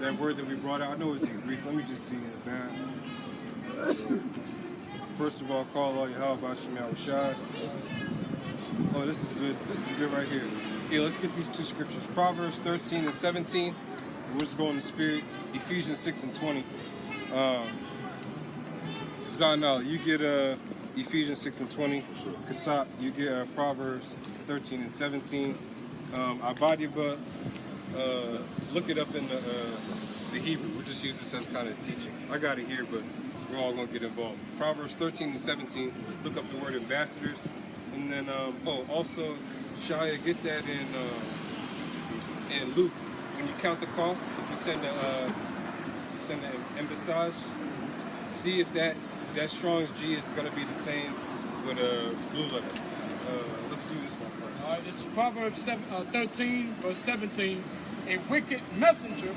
That word that we brought out, I know it's Greek. Let me just see it, man. First of all, call all Yahweh Hashem Yahushua. Oh, this is good. This is good right here. Yeah, let's get these two scriptures. Proverbs 13 and 17. We're just going in the spirit. Ephesians 6 and 20. Zanal, you get Ephesians 6 and 20. Kasat, you get Proverbs 13 and 17. Abadiba, look it up in the Hebrew. We'll just use this as kind of teaching. I got it here, but we're all going to get involved. Proverbs 13 and 17. Look up the word ambassadors. And then, also, Shia, get that in Luke. When you count the cost, if you send an embassage, see if that Strong's G is going to be the same with a blue letter. Let's do this one first. All right, this is Proverbs 13, verse 17. A wicked messenger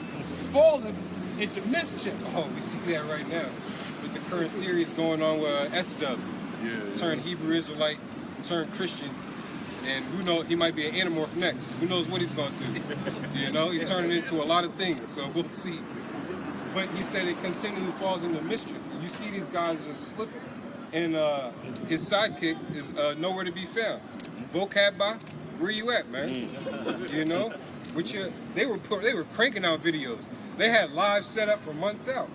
falleth into mischief. Oh, we see that right now with the current series going on with S-Dub. Yeah. Turn Hebrew Israelite, turn Christian. And who knows, he might be an anamorph next. Who knows what he's going to do? You know, he's turning into a lot of things, so we'll see. But he said it continually falls into mischief. You see these guys just slipping. And his sidekick is nowhere to be found. Vocabba, where you at, man? You know? They were cranking out videos. They had live set up for months out.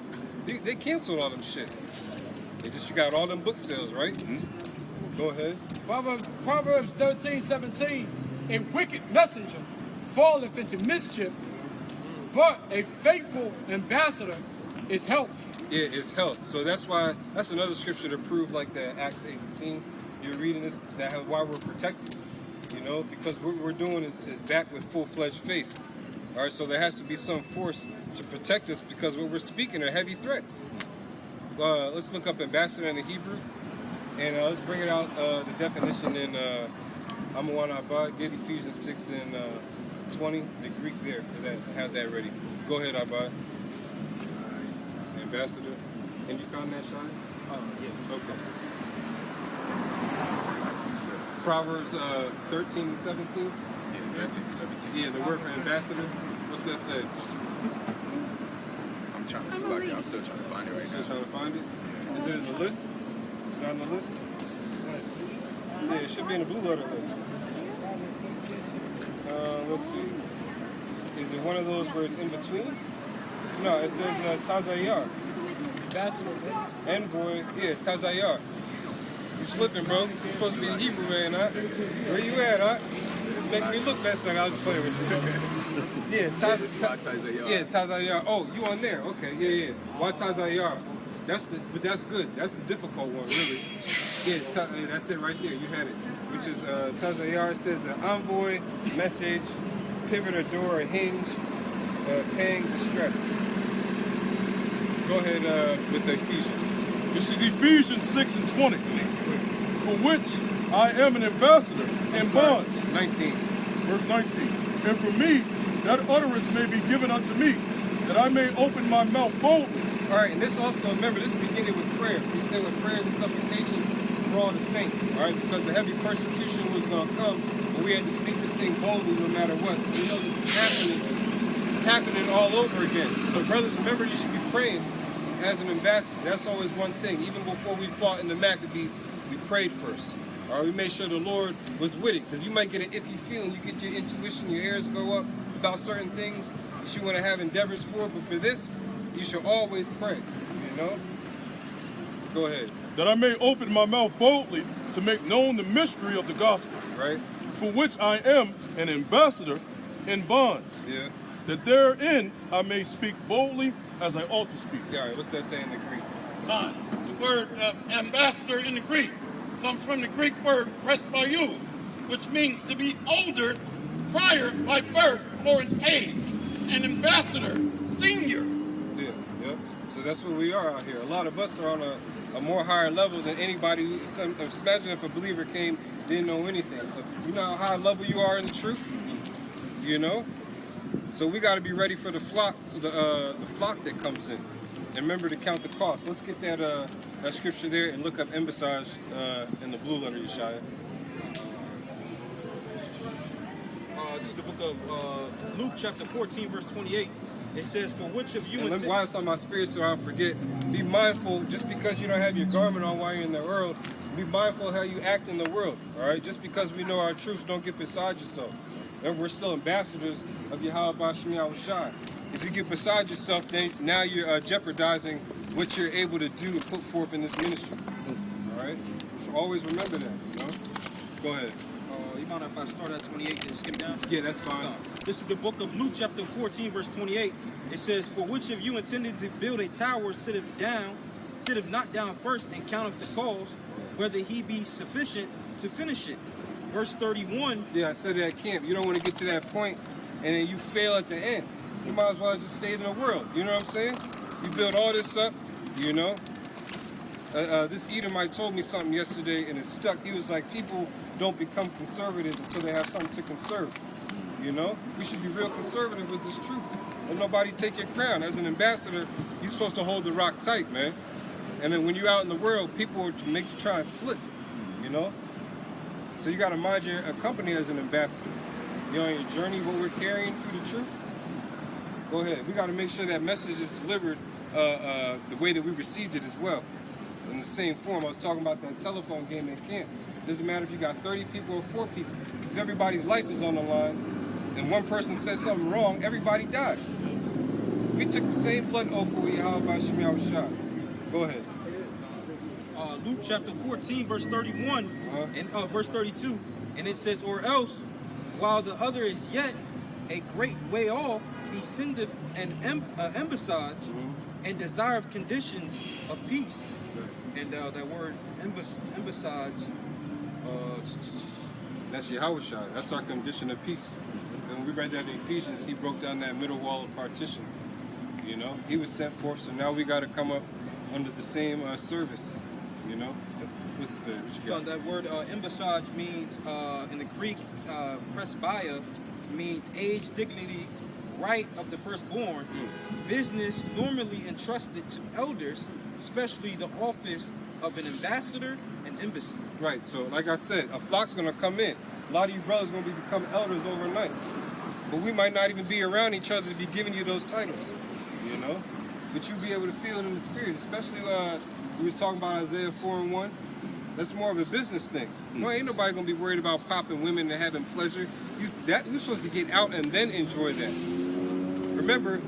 They canceled all them shits. You got all them book sales, right? Go ahead. Proverbs 13, 17. A wicked messenger falleth into mischief, but a faithful ambassador is health. Yeah, it's health. So that's another scripture to prove like that Acts 8:15. You're reading this, why we're protected. You know, because what we're doing is backed with full-fledged faith. All right, so there has to be some force to protect us because what we're speaking are heavy threats. Let's look up ambassador in the Hebrew. And let's bring it out, the definition in Amawan Abad. Get Ephesians 6 and 20, the Greek there for that. Have that ready. Go ahead, Abad. Ambassador. And you found that, Shai? Yeah. Okay. Proverbs 13 and 17. Yeah, 13 and 17. Yeah, the word for ambassador. What's that say? I'm trying to select it. I'm still trying to find it right Still now. trying to find it? Is it in the list? It's not in the list? Yeah, it should be in the blue letter list. Let's see. Is it one of those where it's in between? No, it says Tazayar. Ambassador. Envoy, yeah, Tazayar. You slipping, bro. You're supposed to be a Hebrew man, huh? Where you at, huh? Make me look best, son. I'll just play with you. Yeah, Tazayar. Yeah, Tazayar. Oh, you on there? Okay, yeah. Why Tazayar? But that's good. That's the difficult one, really. Yeah, that's it right there. You had it. Which is Tazayar. It says envoy, message, pivot or door, or hinge, paying distress. Go ahead with the Ephesians. This is Ephesians 6 and 20. For which I am an ambassador in bonds. 19. Verse 19. And for me, that utterance may be given unto me, that I may open my mouth boldly. All right, and this also, remember, this beginning with prayer. He said with prayers and supplications for all the saints, all right, because the heavy persecution was going to come, and we had to speak this thing boldly no matter what. So we know this is happening all over again. So brothers, remember, you should be praying as an ambassador. That's always one thing. Even before we fought in the Maccabees, we prayed first. All right, we made sure the Lord was with it, because you might get an iffy feeling. You get your intuition, your ears go up about certain things that you want to have endeavors for, but for this, you should always pray, you know? Go ahead. That I may open my mouth boldly to make known the mystery of the gospel. Right? For which I am an ambassador in bonds. Yeah. That therein I may speak boldly as I ought to speak. Yeah, all right, what's that say in the Greek? Bond. The word ambassador in the Greek comes from the Greek word presbyou, which means to be older, prior by birth or in age. An ambassador, senior. Yeah, yep. So that's what we are out here. A lot of us are on a more higher level than anybody. Imagine if a believer came, didn't know anything. So you know how high level you are in the truth? You know? So we got to be ready for the flock that comes in. And remember to count the cost. Let's get that scripture there and look up embassage in the blue letter, Yeshaya. This is the book of Luke chapter 14, verse 28. It says, for which of you And let me, while it's on my spirit, so I don't forget, be mindful, just because you don't have your garment on while you're in the world, be mindful of how you act in the world, all right? Just because we know our truths, don't get beside yourself. And we're still ambassadors of Yahweh Shem Yahushua. If you get beside yourself, then now you're jeopardizing what you're able to do and put forth in this ministry, all right? So always remember that, you know? Go ahead. You mind if I start at 28 and skip down? Yeah, that's fine. This is the book of Luke, chapter 14, verse 28. It says, for which of you intended to build a tower sitteth not down first and counteth the cost, whether he be sufficient to finish it. Verse 31. Yeah, I said it at camp. You don't want to get to that point and then you fail at the end. You might as well just stay in the world. You know what I'm saying? You build all this up, you know. This Edomite told me something yesterday and it stuck. He was like, people don't become conservative until they have something to conserve. You know? We should be real conservative with this truth. Let nobody take your crown. As an ambassador, you're supposed to hold the rock tight, man. And then when you're out in the world, people will make you try and slip, you know? So you got to mind your company as an ambassador. You know, on your journey, what we're carrying through the truth. Go ahead. We got to make sure that message is delivered the way that we received it as well. In the same form, I was talking about that telephone game at camp. Doesn't matter if you got 30 people or 4 people. If everybody's life is on the line and one person says something wrong, everybody dies. We took the same blood oath for Yahweh Shem Yahushua. Go ahead. Luke chapter 14, verse 31 and verse 32. And it says, or else, while the other is yet a great way off, he sendeth an embassage and desireth conditions of peace. And that word embassage, that's Yahushua. That's our condition of peace. And when we read that in Ephesians, he broke down that middle wall of partition. You know, he was sent forth, so now we got to come up under the same service. You know, what's the service? What you got? That word embassage means in the Greek, presbyia means age, dignity, right of the firstborn. Business normally entrusted to elders, especially the office of an ambassador and embassy. Right, so like I said, a flock's gonna come in. A lot of you brothers gonna become elders overnight. But we might not even be around each other to be giving you those titles, you know? But you'll be able to feel it in the spirit, especially we was talking about Isaiah 4:1. That's more of a business thing. No, ain't nobody gonna be worried about popping women and having pleasure. You're supposed to get out and then enjoy that. Remember,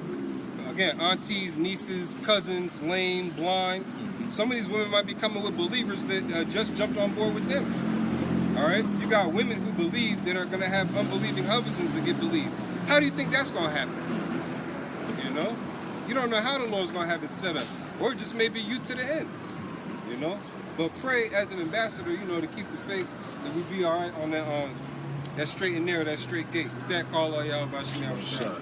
again, aunties, nieces, cousins, lame, blind. Some of these women might be coming with believers that just jumped on board with them. All right? You got women who believe that are going to have unbelieving husbands that get believed. How do you think that's going to happen? You know? You don't know how the Lord's going to have it set up. Or it just maybe you to the end. You know? But pray as an ambassador, you know, to keep the faith that we be all right on that straight and narrow, that straight gate. With that call, Yahweh Shem Yahushua.